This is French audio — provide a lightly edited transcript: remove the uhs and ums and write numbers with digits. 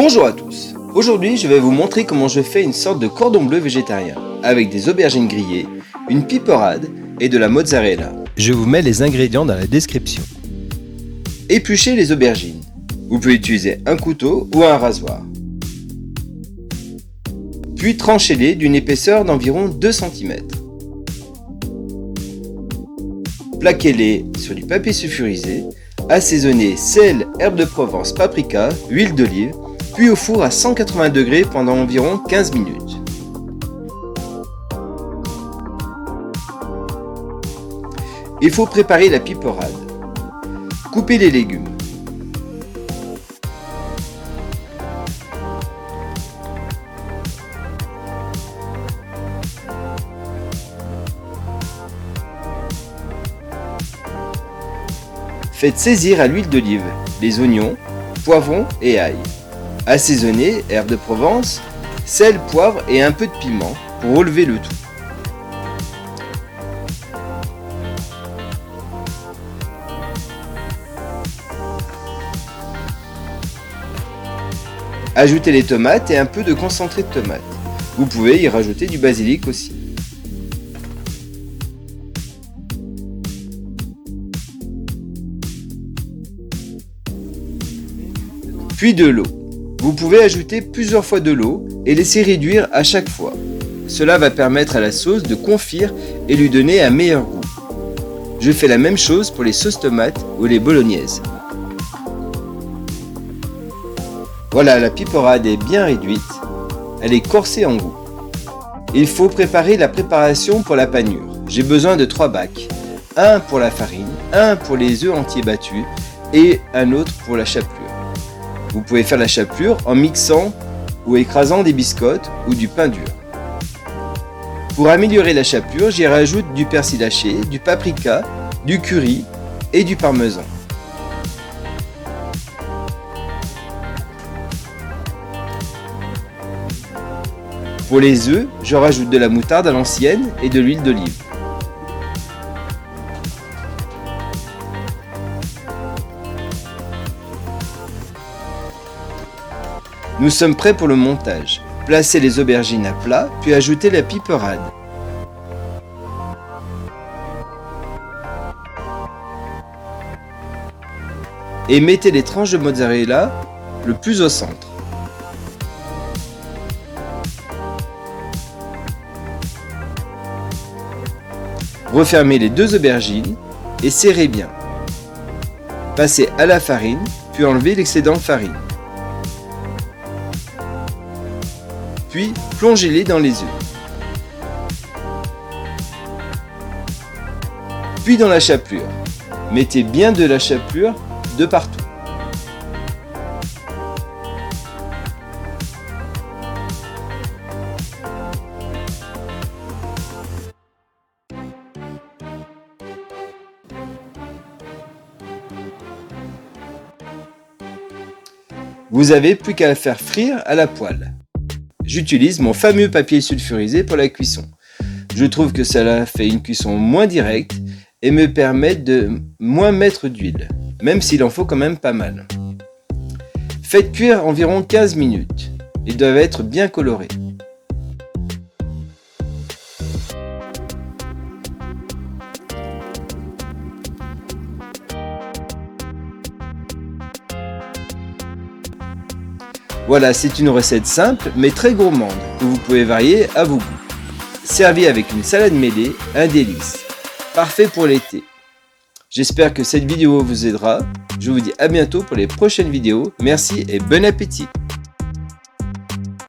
Bonjour à tous. Aujourd'hui, je vais vous montrer comment je fais une sorte de cordon bleu végétarien avec des aubergines grillées, une piperade et de la mozzarella. Je vous mets les ingrédients dans la description. Épluchez les aubergines. Vous pouvez utiliser un couteau ou un rasoir. Puis tranchez-les d'une épaisseur d'environ 2 cm. Plaquez-les sur du papier sulfurisé, assaisonnez sel, herbe de Provence, paprika, huile d'olive, puis au four à 180 degrés pendant environ 15 minutes. Il faut préparer la piperade. Coupez les légumes. Faites saisir à l'huile d'olive les oignons, poivrons et ail. Assaisonnez herbe de Provence, sel, poivre et un peu de piment pour relever le tout. Ajoutez les tomates et un peu de concentré de tomate. Vous pouvez y rajouter du basilic aussi. Puis de l'eau. Vous pouvez ajouter plusieurs fois de l'eau et laisser réduire à chaque fois. Cela va permettre à la sauce de confire et lui donner un meilleur goût. Je fais la même chose pour les sauces tomates ou les bolognaises. Voilà, la piperade est bien réduite. Elle est corsée en goût. Il faut préparer la préparation pour la panure. J'ai besoin de 3 bacs. Un pour la farine, un pour les œufs entiers battus et un autre pour la chapelure. Vous pouvez faire la chapelure en mixant ou écrasant des biscottes ou du pain dur. Pour améliorer la chapelure, j'y rajoute du persil haché, du paprika, du curry et du parmesan. Pour les œufs, je rajoute de la moutarde à l'ancienne et de l'huile d'olive. Nous sommes prêts pour le montage. Placez les aubergines à plat, puis ajoutez la piperade. Et mettez les tranches de mozzarella le plus au centre. Refermez les 2 aubergines et serrez bien. Passez à la farine, puis enlevez l'excédent de farine. Puis plongez-les dans les œufs. Puis dans la chapelure. Mettez bien de la chapelure de partout. Vous avez plus qu'à la faire frire à la poêle. J'utilise mon fameux papier sulfurisé pour la cuisson. Je trouve que cela fait une cuisson moins directe et me permet de moins mettre d'huile, même s'il en faut quand même pas mal. Faites cuire environ 15 minutes. Ils doivent être bien colorés. Voilà, c'est une recette simple mais très gourmande que vous pouvez varier à vos goûts. Servi avec une salade mêlée, un délice. Parfait pour l'été. J'espère que cette vidéo vous aidera. Je vous dis à bientôt pour les prochaines vidéos. Merci et bon appétit!